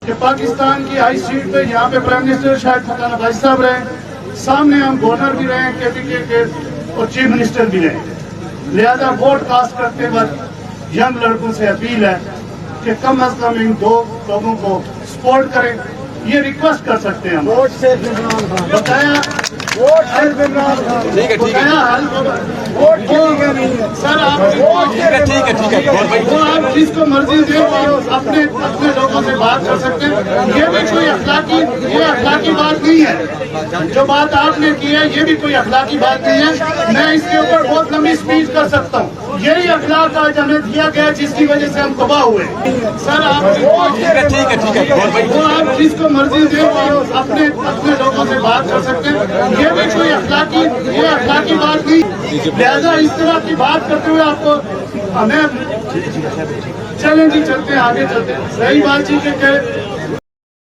کہ پاکستان کی high street پہ یہاں پہ پرائم منسٹر شاہد خاقان عباسی صاحب رہے، سامنے ہم گورنر بھی رہے KPK کے اور چیف منسٹر بھی رہے، لہذا ووٹ کاسٹ کرتے وقت ینگ لڑکوں سے اپیل ہے کہ کم از کم ان دو لوگوں کو سپورٹ کریں، یہ ریکویسٹ کر سکتے ہیں ہم بتایا سر آپ جس کو مرضی دے اپنے لوگوں سے بات کر سکتے ہیں، یہ بھی کوئی اخلاقی بات نہیں ہے، جو بات آپ نے کی ہے یہ بھی کوئی اخلاقی بات نہیں ہے، میں اس کے اوپر بہت لمبی اسپیچ کر سکتا ہوں، یہی اخلاق آج ہمیں دیا گیا جس کی وجہ سے ہم تباہ ہوئے سر آپ جس کو مرضی دے اپنے لوگوں سے بات کر سکتے ہیں، یہ بھی کوئی اخلاقی بات نہیں، لہذا اس طرح کی بات کرتے ہوئے آپ کو ہمیں چلیں جی چلتے ہیں آگے چلتے ہیں، صحیح بات چیز کہ